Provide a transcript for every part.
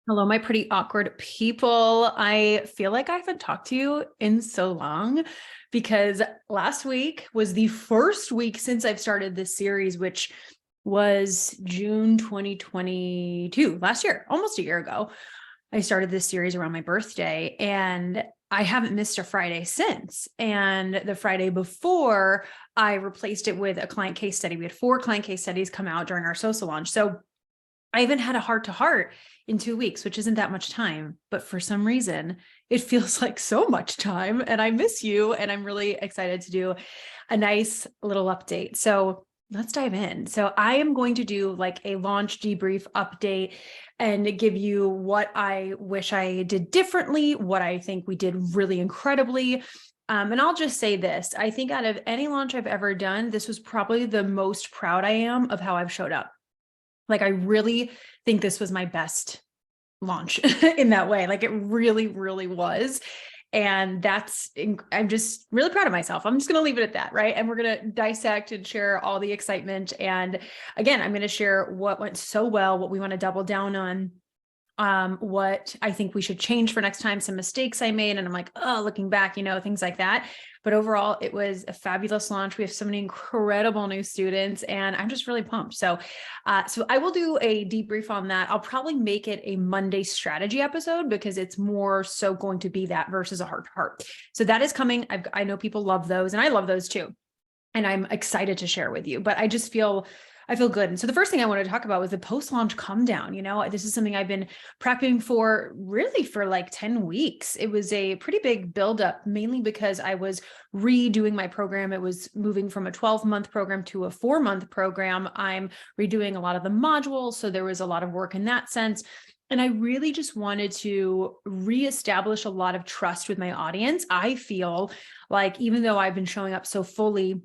Hello, my pretty awkward people. I feel like I haven't talked to you in so long because last week was the first week since I've started this series, which was June 2022, last year, almost a year ago. I started this series around my birthday and I haven't missed a Friday since. And the Friday before, I replaced it with a client case study. We had 4 client case studies come out during our social launch. So I even had a heart to heart in 2 weeks, which isn't that much time, but for some reason it feels like so much time and I miss you. And I'm really excited to do a nice little update. So let's dive in. So I am going to do like a launch debrief update and give you what I wish I did differently, what I think we did really incredibly. And I'll just say this, I think out of any launch I've ever done, this was probably the most proud I am of how I've showed up. Like, I really think this was my best launch in that way. Like it really, really was. And I'm just really proud of myself. I'm just going to leave it at that. Right. And we're going to dissect and share all the excitement. And again, I'm going to share what went so well, what we want to double down on, what I think we should change for next time, some mistakes I made. And I'm like, oh, looking back, things like that. But overall, it was a fabulous launch. We have so many incredible new students and I'm just really pumped. So I will do a debrief on that. I'll probably make it a Monday strategy episode because it's more so going to be that versus a heart to heart. So that is coming. I know people love those and I love those too. And I'm excited to share with you, but I feel good. And so the first thing I wanted to talk about was the post-launch Comedown. This is something I've been prepping for really for like 10 weeks. It was a pretty big buildup, mainly because I was redoing my program. It was moving from a 12-month program to a 4-month program. I'm redoing a lot of the modules. So there was a lot of work in that sense. And I really just wanted to reestablish a lot of trust with my audience. I feel like even though I've been showing up so fully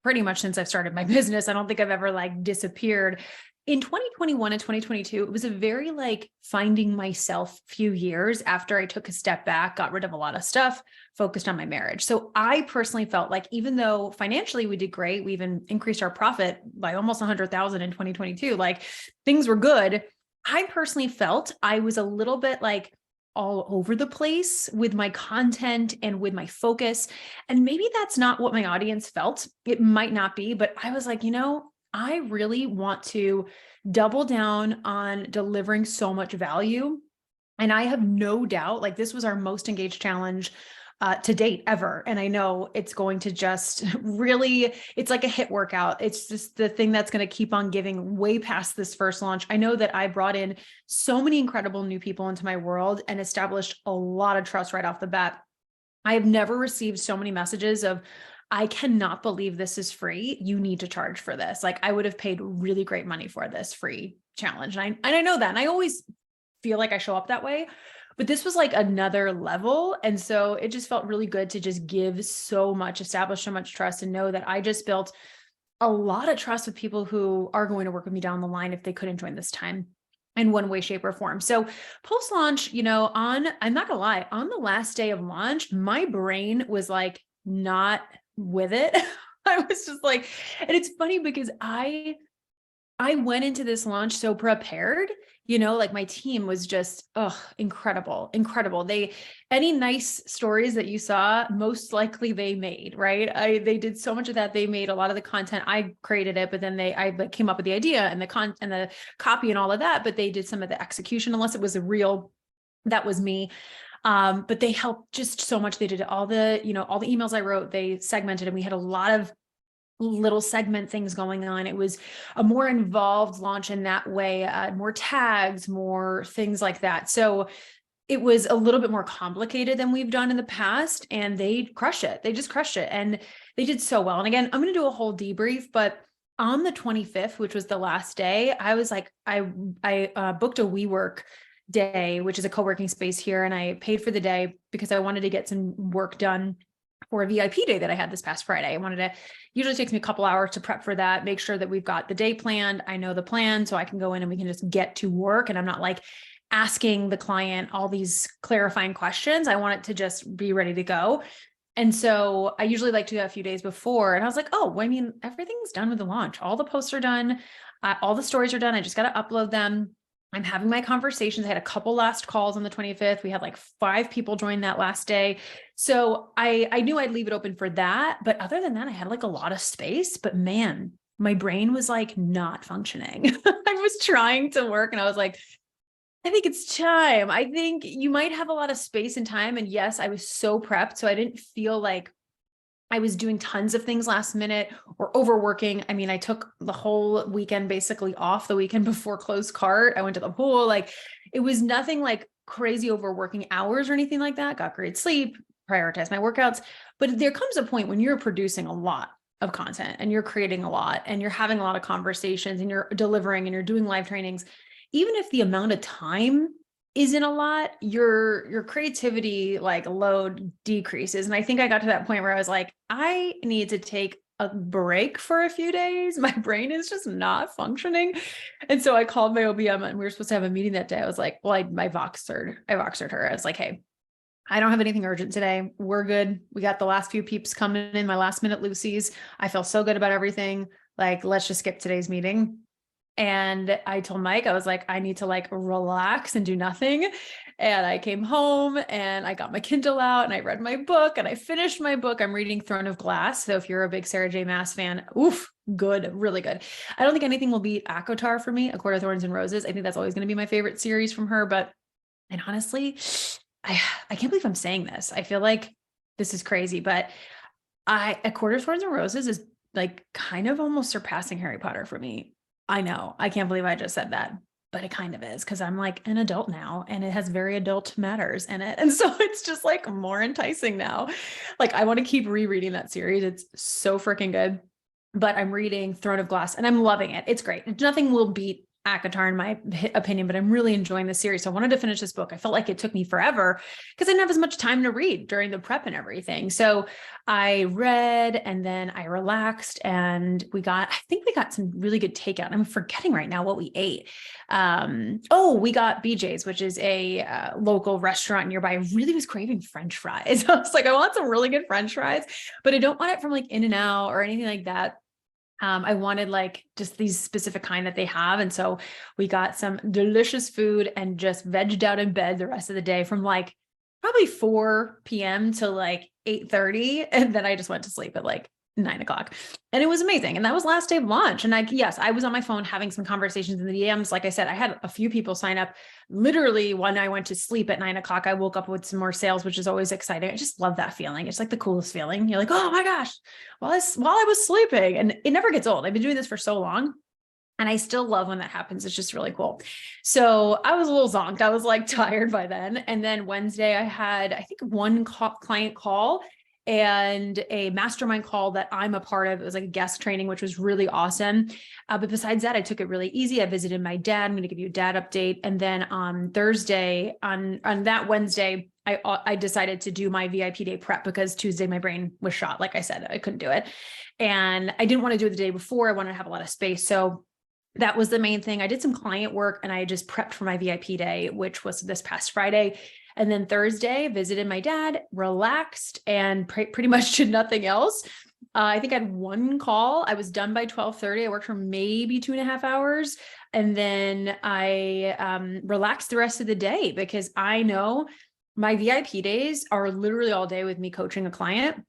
pretty much since I've started my business, I don't think I've ever like disappeared. In 2021 and 2022, it was a very like finding myself few years after I took a step back, got rid of a lot of stuff, focused on my marriage. So I personally felt like even though financially we did great, we even increased our profit by almost 100,000 in 2022, like things were good. I personally felt I was a little bit like all over the place with my content and with my focus. And maybe that's not what my audience felt. It might not be, but I was like, I really want to double down on delivering so much value. And I have no doubt, like this was our most engaged challenge to date ever. And I know it's going to just really, it's like a hit workout. It's just the thing that's going to keep on giving way past this first launch. I know that I brought in so many incredible new people into my world and established a lot of trust right off the bat. I have never received so many messages of, I cannot believe this is free. You need to charge for this. Like I would have paid really great money for this free challenge. And I know that. And I always feel like I show up that way. But this was like another level. And so it just felt really good to just give so much, establish so much trust and know that I just built a lot of trust with people who are going to work with me down the line if they couldn't join this time in one way, shape, or form. So post-launch, I'm not gonna lie, on the last day of launch, my brain was like not with it. I was just like, and it's funny because I went into this launch so prepared, like my team was just, incredible. Any nice stories that you saw, most likely they made, right? They did so much of that. They made a lot of the content. I created it, but then I came up with the idea and the copy and all of that, but they did some of the execution, unless it was that was me. But they helped just so much. They did all the emails I wrote, they segmented, and we had a lot of little segment things going on. It was a more involved launch in that way, more tags, more things like that. So it was a little bit more complicated than we've done in the past, and they crushed it. They just crushed it and they did so well. And again, I'm going to do a whole debrief, but on the 25th, which was the last day, I was like, I booked a WeWork day, which is a co-working space here. And I paid for the day because I wanted to get some work done for a VIP day that I had this past Friday. Usually takes me a couple hours to prep for that, make sure that we've got the day planned. I know the plan, so I can go in and we can just get to work. And I'm not like asking the client all these clarifying questions. I want it to just be ready to go. And so I usually like to do that a few days before. And I was like, everything's done with the launch. All the posts are done. All the stories are done. I just got to upload them. I'm having my conversations. I had a couple last calls on the 25th. We had like 5 people join that last day. So I knew I'd leave it open for that. But other than that, I had like a lot of space, but man, my brain was like not functioning. I was trying to work and I was like, I think it's time. I think you might have a lot of space and time. And yes, I was so prepped. So I didn't feel like I was doing tons of things last minute or overworking. I mean, I took the whole weekend basically off the weekend before closed cart. I went to the pool. Like it was nothing like crazy overworking hours or anything like that. Got great sleep, prioritized my workouts. But there comes a point when you're producing a lot of content and you're creating a lot and you're having a lot of conversations and you're delivering and you're doing live trainings. Even if the amount of time isn't a lot, your creativity like load decreases. And I think I got to that point where I was like, I need to take a break for a few days. My brain is just not functioning. And so I called my OBM and we were supposed to have a meeting that day. I was like, well, I Voxered her. I was like, hey, I don't have anything urgent today. We're good. We got the last few peeps coming in, my last minute Lucy's. I feel so good about everything. Like, let's just skip today's meeting. And I told Mike, I was like, I need to like relax and do nothing. And I came home and I got my Kindle out and I read my book and I finished my book. I'm reading Throne of Glass. So if you're a big Sarah J. Maas fan, oof, good, really good. I don't think anything will beat ACOTAR for me, A Court of Thorns and Roses. I think that's always going to be my favorite series from her. And honestly, I can't believe I'm saying this. I feel like this is crazy, but A Court of Thorns and Roses is like kind of almost surpassing Harry Potter for me. I know. I can't believe I just said that, but it kind of is because I'm like an adult now and it has very adult matters in it. And so it's just like more enticing now. Like I want to keep rereading that series. It's so freaking good, but I'm reading Throne of Glass and I'm loving it. It's great. Nothing will beat ACOTAR in my opinion, but I'm really enjoying the series. So I wanted to finish this book. I felt like it took me forever because I didn't have as much time to read during the prep and everything. So I read and then I relaxed and I think we got some really good takeout. I'm forgetting right now what we ate. We got BJ's, which is a local restaurant nearby. I really was craving French fries. I was like, I want some really good French fries, but I don't want it from like In-N-Out or anything like that. I wanted like just these specific kind that they have. And so we got some delicious food and just vegged out in bed the rest of the day from like probably 4 p.m. to like 8:30. And then I just went to sleep at like 9:00 and it was amazing. And that was last day of launch. And I was on my phone having some conversations in the DMs. Like I said, I had a few people sign up literally when I went to sleep at 9:00. I woke up with some more sales, which is always exciting. I just love that feeling. It's like the coolest feeling. You're like, oh my gosh, while I was sleeping, and it never gets old. I've been doing this for so long. And I still love when that happens. It's just really cool. So I was a little zonked. I was like tired by then. And then Wednesday I had, I think one client call and a mastermind call that I'm a part of. It was like a guest training, which was really awesome. But besides that, I took it really easy. I visited my dad. I'm going to give you a dad update. And then on Thursday, on that Wednesday, I decided to do my VIP day prep because Tuesday my brain was shot. Like I said, I couldn't do it. And I didn't want to do it the day before. I wanted to have a lot of space. So that was the main thing. I did some client work and I just prepped for my VIP day, which was this past Friday. And then Thursday, visited my dad, relaxed, and pretty much did nothing else. I think I had one call. I was done by 12:30. I worked for maybe 2.5 hours. And then I relaxed the rest of the day because I know my VIP days are literally all day with me coaching a client.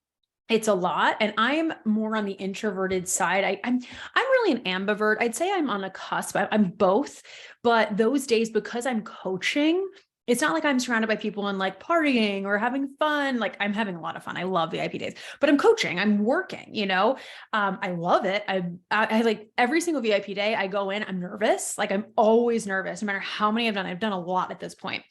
It's a lot. And I'm more on the introverted side. I'm really an ambivert. I'd say I'm on a cusp. I'm both, but those days, because I'm coaching, it's not like I'm surrounded by people and like partying or having fun. Like I'm having a lot of fun. I love VIP days, but I'm coaching, I'm working, I love it. I like every single VIP day I go in, I'm nervous. Like I'm always nervous, no matter how many I've done. I've done a lot at this point.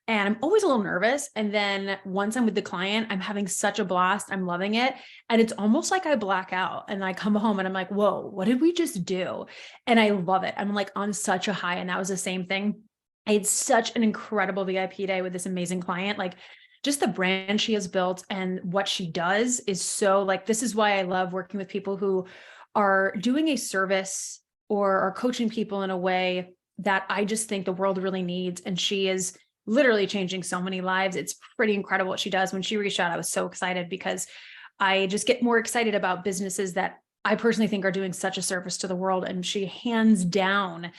And I'm always a little nervous. And then once I'm with the client, I'm having such a blast. I'm loving it. And it's almost like I black out and I come home and I'm like, whoa, what did we just do? And I love it. I'm like on such a high. And that was the same thing. I had such an incredible VIP day with this amazing client. Like just the brand she has built and what she does is so like, this is why I love working with people who are doing a service or are coaching people in a way that I just think the world really needs. And she is literally changing so many lives. It's pretty incredible what she does. When she reached out, I was so excited because I just get more excited about businesses that I personally think are doing such a service to the world. And she hands down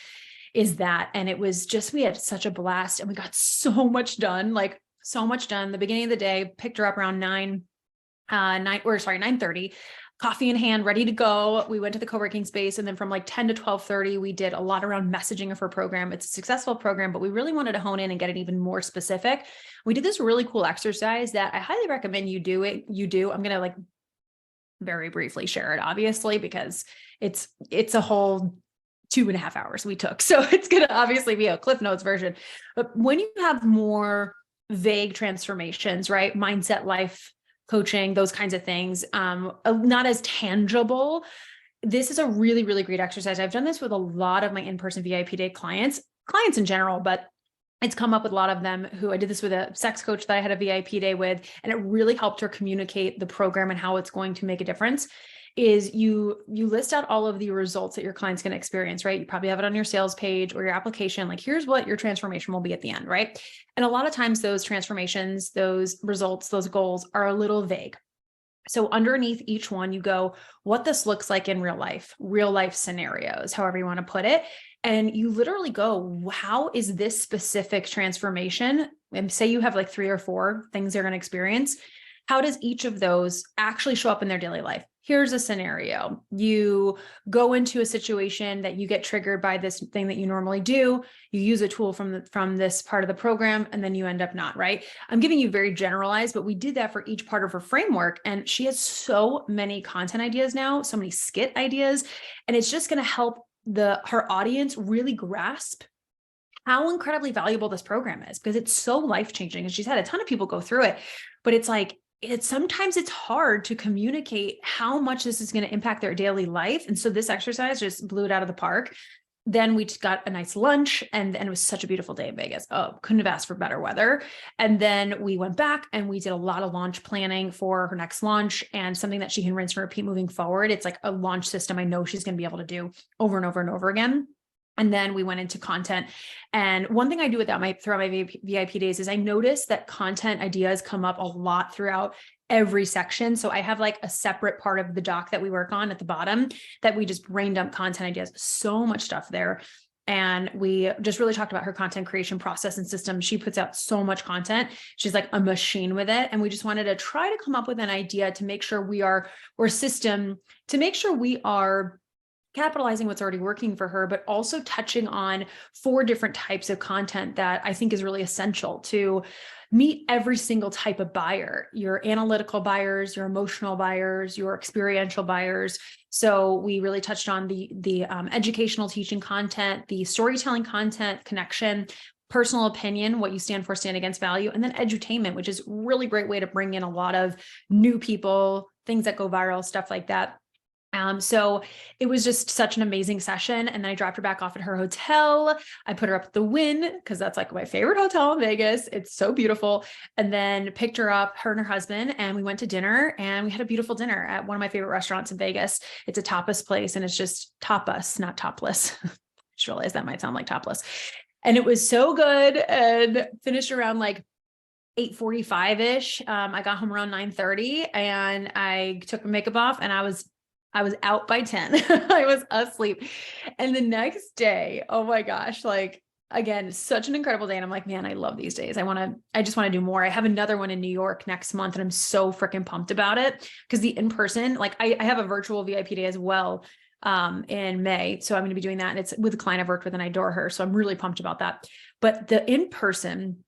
is that. And it was just, we had such a blast and we got so much done, like so much done. The beginning of the day, picked her up around 9:30, coffee in hand, ready to go. We went to the co-working space. And then from like 10 to 12:30, we did a lot around messaging of her program. It's a successful program, but we really wanted to hone in and get it even more specific. We did this really cool exercise that I highly recommend you do. I'm going to like very briefly share it, obviously, because it's a whole 2.5 hours we took. So it's going to obviously be a Cliff Notes version. But when you have more vague transformations, right? Mindset, life coaching, those kinds of things, not as tangible. This is a really, really great exercise. I've done this with a lot of my in-person VIP day clients in general, but it's come up with a lot of them who I did this with a sex coach that I had a VIP day with, and it really helped her communicate the program and how it's going to make a difference. Is you list out all of the results that your client's going to experience, right? You probably have it on your sales page or your application. Like, here's what your transformation will be at the end, right? And a lot of times those transformations, those results, those goals are a little vague. So underneath each one, you go, what this looks like in real life scenarios, however you want to put it. And you literally go, how is this specific transformation? And say you have like 3 or 4 things they're going to experience. How does each of those actually show up in their daily life? Here's a scenario. You go into a situation that you get triggered by this thing that you normally do. You use a tool from this part of the program, and then you end up not, right? I'm giving you very generalized, but we did that for each part of her framework. And she has so many content ideas now, so many skit ideas, and it's just going to help her audience really grasp how incredibly valuable this program is, because it's so life-changing. And she's had a ton of people go through it, but it's like, sometimes it's hard to communicate how much this is going to impact their daily life. And so this exercise just blew it out of the park. Then we got a nice lunch, and it was such a beautiful day in Vegas. Oh, couldn't have asked for better weather. And then we went back and we did a lot of launch planning for her next launch, and something that she can rinse and repeat moving forward. It's like a launch system I know she's going to be able to do over and over and over again. And then we went into content. And one thing I do throughout my VIP days is I notice that content ideas come up a lot throughout every section. So I have like a separate part of the doc that we work on at the bottom that we just brain dump content ideas, so much stuff there. And we just really talked about her content creation process and system. She puts out so much content. She's like a machine with it. And we just wanted to try to come up with an idea to make sure we are capitalizing what's already working for her, but also touching on 4 different types of content that I think is really essential to meet every single type of buyer: your analytical buyers, your emotional buyers, your experiential buyers. So we really touched on the educational teaching content, the storytelling content, connection, personal opinion, what you stand for, stand against value, and then edutainment, which is a really great way to bring in a lot of new people, things that go viral, stuff like that. So it was just such an amazing session. And then I dropped her back off at her hotel. I put her up at the Wynn, because that's like my favorite hotel in Vegas. It's so beautiful. And then picked her up, her and her husband, and we went to dinner, and we had a beautiful dinner at one of my favorite restaurants in Vegas. It's a tapas place, and it's just tapas, not topless. Just realized that might sound like topless. And it was so good, and finished around like 8:45-ish. I got home around 9:30, and I took my makeup off, and I was out by 10. I was asleep. And the next day, oh my gosh, like, again, such an incredible day. And I'm like, man, I love these days. I just want to do more. I have another one in New York next month, and I'm so freaking pumped about it, because the in-person, like I have a virtual VIP day as well in May. So I'm going to be doing that. And it's with a client I've worked with, and I adore her. So I'm really pumped about that. But the in-person,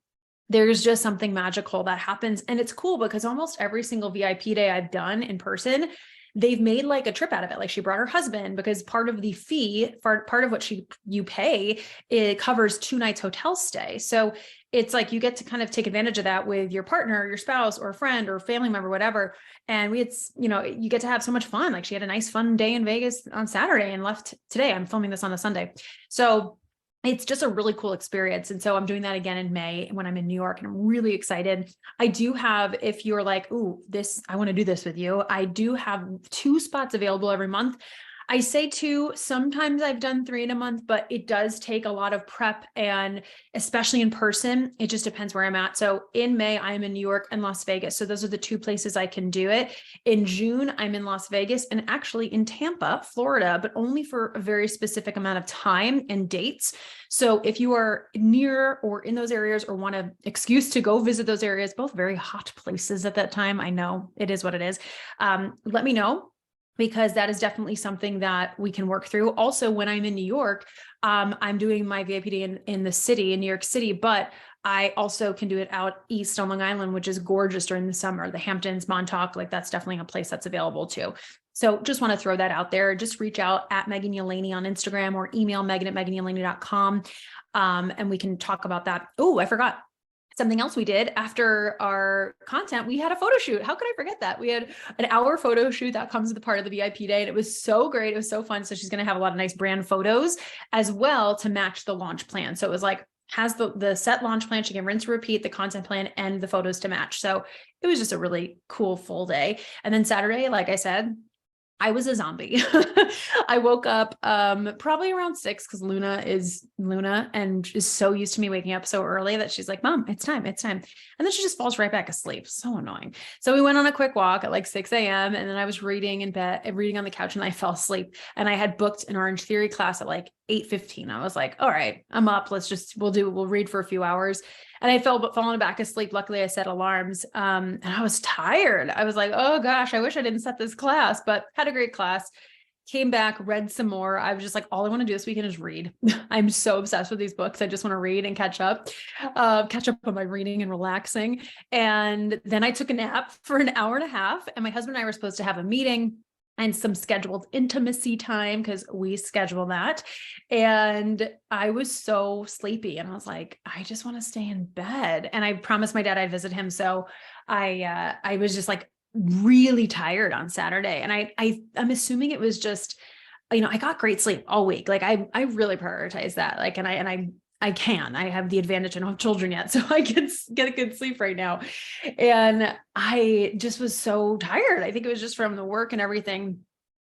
there's just something magical that happens. And it's cool because almost every single VIP day I've done in person, they've made like a trip out of it. Like, she brought her husband, because part of the fee, part of what you pay, it covers 2 nights hotel stay. So it's like, you get to kind of take advantage of that with your partner, your spouse, or a friend or family member, whatever. And you get to have so much fun. Like, she had a nice fun day in Vegas on Saturday and left today. I'm filming this on a Sunday. So it's just a really cool experience. And so I'm doing that again in May when I'm in New York, and I'm really excited. I do have, if you're like, ooh, I want to do this with you, I do have 2 spots available every month. I say 2, sometimes I've done 3 in a month, but it does take a lot of prep, and especially in person, it just depends where I'm at. So in May, I'm in New York and Las Vegas. So those are the 2 places I can do it. In June, I'm in Las Vegas and actually in Tampa, Florida, but only for a very specific amount of time and dates. So if you are near or in those areas or want an excuse to go visit those areas, both very hot places at that time, I know it is what it is. Let me know, because that is definitely something that we can work through. Also, when I'm in New York, I'm doing my VIPD in the city, in New York City, but I also can do it out east on Long Island, which is gorgeous during the summer. The Hamptons, Montauk, like that's definitely a place that's available too. So just want to throw that out there. Just reach out at Megan Yelaney on Instagram or email Megan@meganyelaney.com. And we can talk about that. Oh, I forgot. Something else we did after our content, we had a photo shoot. How could I forget that? We had an hour photo shoot that comes as a part of the VIP day, and it was so great. It was so fun. So she's going to have a lot of nice brand photos as well to match the launch plan. So it was like, has the set launch plan, she can rinse, repeat the content plan and the photos to match. So it was just a really cool full day. And then Saturday, like I said, I was a zombie. I woke up probably around 6 because Luna is so used to me waking up so early that she's like, Mom, it's time. And then she just falls right back asleep. So annoying. So we went on a quick walk at like 6 a.m. and then I was reading in bed, reading on the couch, and I fell asleep. And I had booked an Orange Theory class at like 8:15. I was like, all right, I'm up. We'll read for a few hours. And I fallen back asleep. Luckily I set alarms. And I was tired. I was like, oh gosh, I wish I didn't set this class, but had a great class. Came back, read some more. I was just like, all I want to do this weekend is read. I'm so obsessed with these books. I just want to read and catch up on my reading and relaxing. And then I took a nap for an hour and a half, and my husband and I were supposed to have a meeting and some scheduled intimacy time because we schedule that. And I was so sleepy and I was like, I just want to stay in bed. And I promised my dad I'd visit him. So I was just like really tired on Saturday. And I'm assuming it was just, I got great sleep all week. Like I really prioritize that. Like, and I have the advantage. I don't have children yet, so I can get a good sleep right now. And I just was so tired. I think it was just from the work and everything.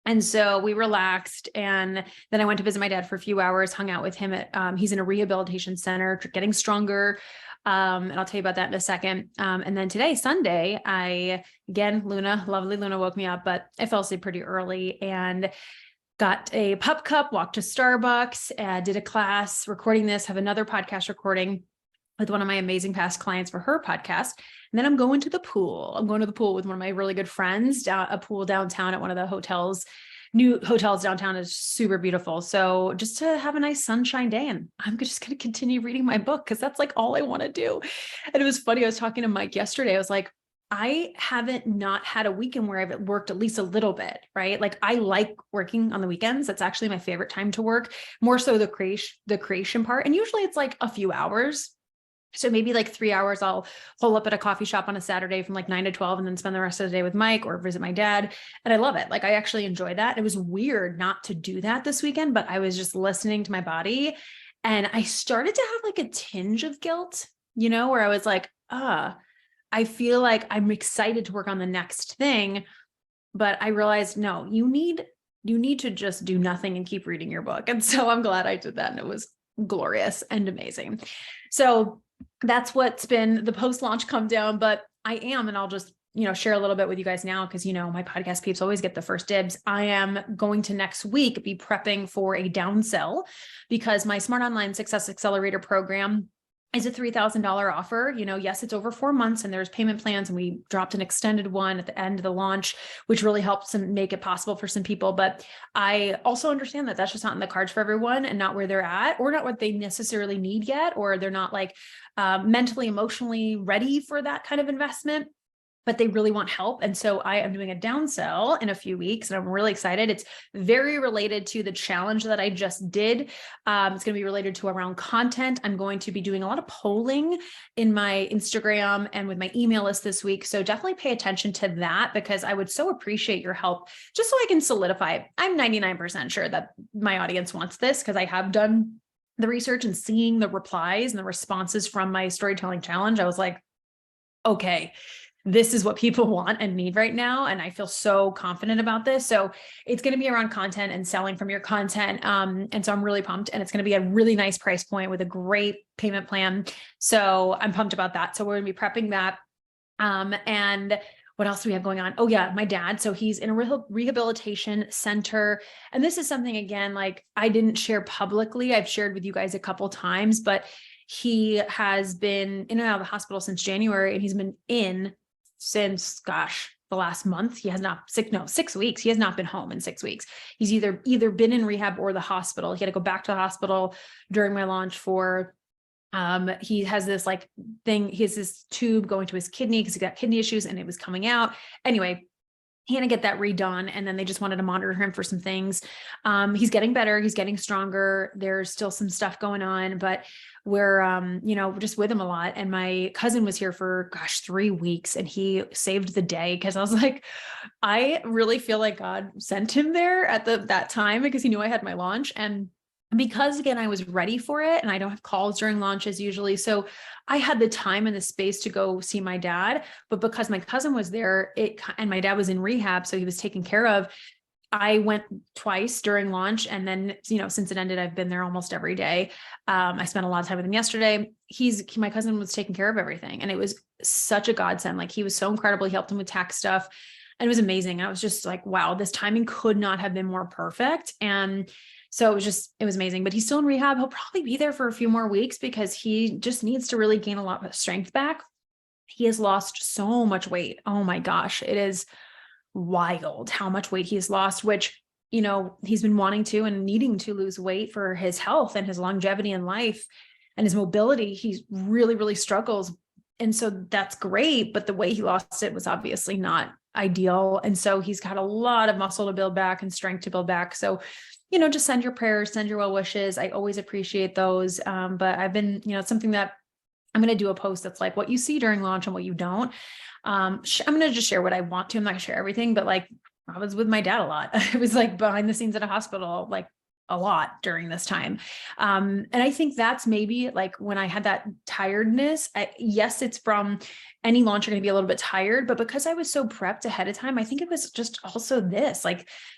And so we relaxed. And then I went to visit my dad for a few hours, hung out with him he's in a rehabilitation center, getting stronger. And I'll tell you about that in a second. And then today, Sunday, lovely Luna woke me up, but I fell asleep pretty early and got a pup cup, walked to Starbucks, did a class, recording this, have another podcast recording with one of my amazing past clients for her podcast. And then I'm going to the pool. I'm going to the pool with one of my really good friends, a pool downtown at one of the hotels. New hotels downtown is super beautiful. So just to have a nice sunshine day, and I'm just going to continue reading my book because that's like all I want to do. And it was funny. I was talking to Mike yesterday. I was like, I haven't not had a weekend where I've worked at least a little bit, right? Like I like working on the weekends. That's actually my favorite time to work, more so the creation part. And usually it's like a few hours. So maybe like 3 hours, I'll hole up at a coffee shop on a Saturday from like 9 to 12 and then spend the rest of the day with Mike or visit my dad. And I love it. Like I actually enjoy that. It was weird not to do that this weekend, but I was just listening to my body and I started to have like a tinge of guilt, where I was like, I feel like I'm excited to work on the next thing, but I realized, no, you need to just do nothing and keep reading your book. And so I'm glad I did that. And it was glorious and amazing. So that's what's been the post-launch Comedown, but and I'll just, share a little bit with you guys now because, my podcast peeps always get the first dibs. I am going to next week be prepping for a downsell because my Smart Online Success Accelerator program is a $3,000 offer. Yes, it's over 4 months and there's payment plans and we dropped an extended one at the end of the launch, which really helps make it possible for some people. But I also understand that that's just not in the cards for everyone and not where they're at or not what they necessarily need yet, or they're not like mentally, emotionally ready for that kind of investment, but they really want help. And so I am doing a downsell in a few weeks and I'm really excited. It's very related to the challenge that I just did. It's going to be related to around content. I'm going to be doing a lot of polling in my Instagram and with my email list this week. So definitely pay attention to that because I would so appreciate your help just so I can solidify it. I'm 99% sure that my audience wants this because I have done the research and seeing the replies and the responses from my storytelling challenge. I was like, okay, this is what people want and need right now. And I feel so confident about this. So it's going to be around content and selling from your content. And so I'm really pumped, and it's going to be a really nice price point with a great payment plan. So I'm pumped about that. So we're going to be prepping that. And what else do we have going on? Oh yeah, my dad. So he's in a rehabilitation center. And this is something, again, like I didn't share publicly. I've shared with you guys a couple times, but he has been in and out of the hospital since January, and he's been in since, the last month. He has not 6 weeks. He has not been home in 6 weeks. He's either been in rehab or the hospital. He had to go back to the hospital during my launch for, he has this thing, he has this tube going to his kidney because he got kidney issues and it was coming out. Anyway, he had to get that redone. And then they just wanted to monitor him for some things. He's getting better. He's getting stronger. There's still some stuff going on, but we're, we're just with him a lot. And my cousin was here for 3 weeks, and he saved the day, because I was like, I really feel like God sent him there at that time, because he knew I had my launch. And because, again, I was ready for it, and I don't have calls during launches usually. So I had the time and the space to go see my dad, but because my cousin was there, and my dad was in rehab, so he was taken care of, I went twice during launch. And then, since it ended, I've been there almost every day. I spent a lot of time with him yesterday. My cousin was taking care of everything, and it was such a godsend. Like, he was so incredible. He helped him with tax stuff, and it was amazing. I was just like, wow, this timing could not have been more perfect. And so it was amazing. But he's still in rehab. He'll probably be there for a few more weeks, because he just needs to really gain a lot of strength back. He has lost so much weight. Oh my gosh. It is wild how much weight he's lost, which, he's been wanting to and needing to lose weight for his health and his longevity in life and his mobility. He really, really struggles. And so that's great. But the way he lost it was obviously not ideal. And so he's got a lot of muscle to build back and strength to build back. So, just send your prayers, send your well wishes. I always appreciate those. But I've been, it's something that I'm going to do a post that's like what you see during launch and what you don't. I'm going to just share what I want to. I'm not going to share everything, but I was with my dad a lot. I was behind the scenes at a hospital, a lot during this time. And I think that's maybe when I had that tiredness, yes, it's from any launch, you're going to be a little bit tired, but because I was so prepped ahead of time, I think it was just also this,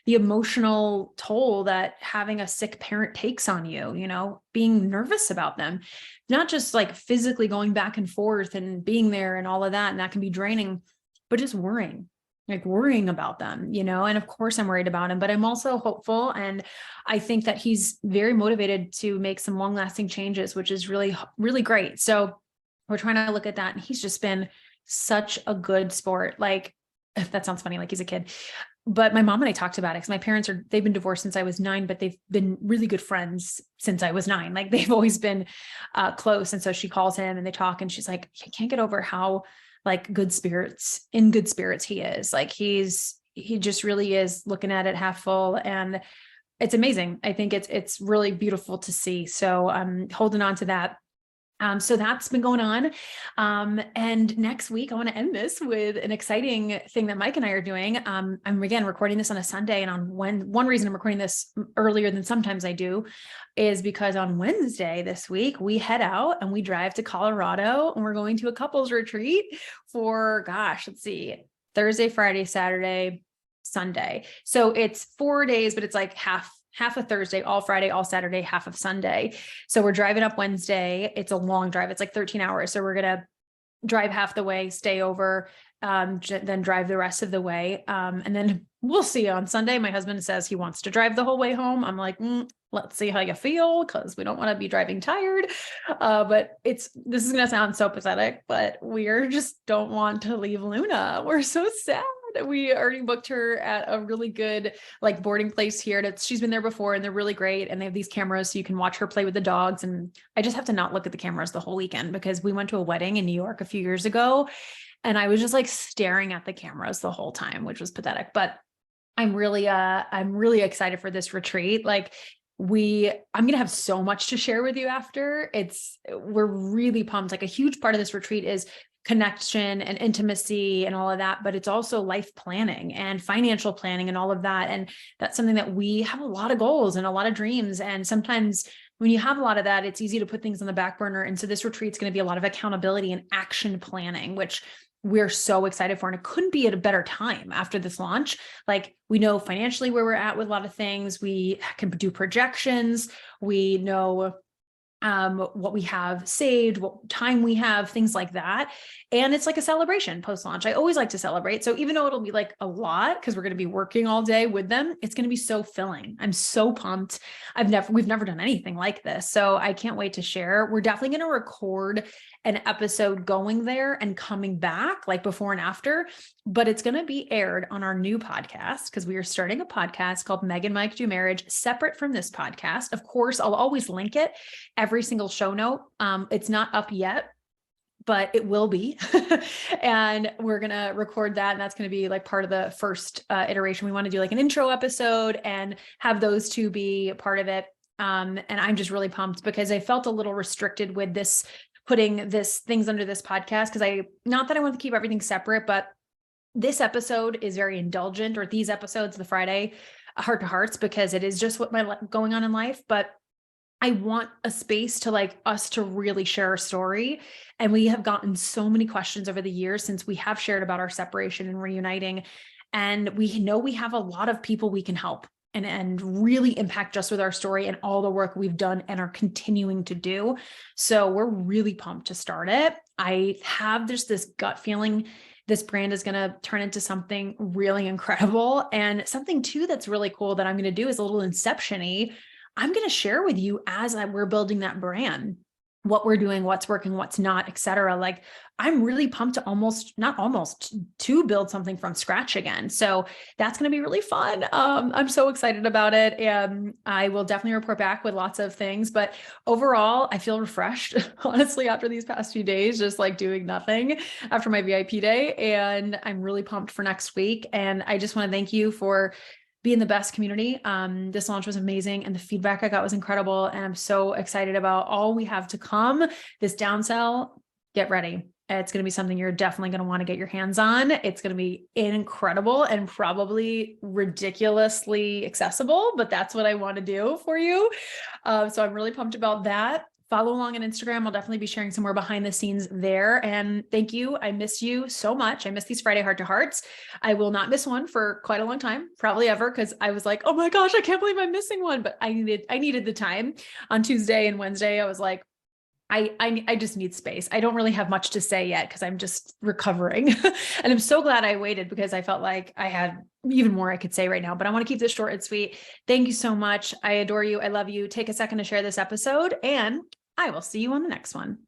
the emotional toll that having a sick parent takes on you, being nervous about them, not just physically going back and forth and being there and all of that. And that can be draining, but just worrying about them, and of course I'm worried about him, but I'm also hopeful. And I think that he's very motivated to make some long lasting changes, which is really, really great. So we're trying to look at that. And he's just been such a good sport. That sounds funny, he's a kid, but my mom and I talked about it, because my parents they've been divorced since I was 9, but they've been really good friends since I was 9. They've always been close. And so she calls him and they talk, and she's like, I can't get over how in good spirits he is. He just really is looking at it half full, and it's amazing. I think it's really beautiful to see. So I'm holding on to that. So that's been going on. And next week, I want to end this with an exciting thing that Mike and I are doing. I'm again recording this on a Sunday, and one reason I'm recording this earlier than sometimes I do is because on Wednesday this week, we head out and we drive to Colorado, and we're going to a couples retreat for, let's see, Thursday, Friday, Saturday, Sunday. So it's 4 days, but it's half of Thursday, all Friday, all Saturday, half of Sunday. So we're driving up Wednesday. It's a long drive. It's 13 hours. So we're going to drive half the way, stay over, then drive the rest of the way. And then we'll see on Sunday. My husband says he wants to drive the whole way home. I'm like, let's see how you feel, because we don't want to be driving tired. But this is going to sound so pathetic, but we just don't want to leave Luna. We're so sad. We already booked her at a really good boarding place here. She's been there before, and they're really great. And they have these cameras so you can watch her play with the dogs. And I just have to not look at the cameras the whole weekend, because we went to a wedding in New York a few years ago, and I was just staring at the cameras the whole time, which was pathetic. But I'm really excited for this retreat. I'm going to have so much to share with you after. We're really pumped. A huge part of this retreat is connection and intimacy and all of that, but it's also life planning and financial planning and all of that. And that's something that we have a lot of goals and a lot of dreams. And sometimes when you have a lot of that, it's easy to put things on the back burner. And so this retreat is going to be a lot of accountability and action planning, which we're so excited for, and it couldn't be at a better time after this launch. Like, we know financially where we're at with a lot of things. We can do projections. We know what we have saved, what time we have, things like that. And it's like a celebration post-launch. I always like to celebrate. So even though it'll be like a lot, because we're going to be working all day with them, it's going to be so filling. I'm so pumped. We've never done anything like this. So I can't wait to share. We're definitely going to record an episode going there and coming back, like before and after, but it's going to be aired on our new podcast, because we are starting a podcast called Meg and Mike Do Marriage, separate from this podcast. Of course, I'll always link it, every single show note. It's not up yet, but it will be. And we're going to record that. And that's going to be like part of the first iteration. We want to do like an intro episode and have those two be part of it. And I'm just really pumped, because I felt a little restricted with this, putting things under this podcast. Cause not that I want to keep everything separate, but this episode is very indulgent, or these episodes, the Friday heart to hearts, because it is just what going on in life. But I want a space to like us to really share our story. And we have gotten so many questions over the years since we have shared about our separation and reuniting. And we know we have a lot of people we can help and really impact just with our story and all the work we've done and are continuing to do. So we're really pumped to start it. I have just this gut feeling this brand is going to turn into something really incredible. And something too that's really cool that I'm going to do is a little inception-y. I'm going to share with you as we're building that brand, what we're doing, what's working, what's not, et cetera. Like, I'm really pumped to build something from scratch again. So that's going to be really fun. I'm so excited about it. And I will definitely report back with lots of things, but overall, I feel refreshed, honestly, after these past few days, just like doing nothing after my VIP day. And I'm really pumped for next week. And I just want to thank you for being the best community. This launch was amazing, and the feedback I got was incredible. And I'm so excited about all we have to come. This downsell, get ready. It's going to be something you're definitely going to want to get your hands on. It's going to be incredible and probably ridiculously accessible, but that's what I want to do for you. So I'm really pumped about that. Follow along on Instagram. I'll definitely be sharing some more behind the scenes there. And thank you. I miss you so much. I miss these Friday heart to hearts. I will not miss one for quite a long time, probably ever, because I was like, oh my gosh, I can't believe I'm missing one. But I needed the time. On Tuesday and Wednesday, I was like, I just need space. I don't really have much to say yet because I'm just recovering. And I'm so glad I waited, because I felt like I had even more I could say right now, but I want to keep this short and sweet. Thank you so much. I adore you. I love you. Take a second to share this episode, and I will see you on the next one.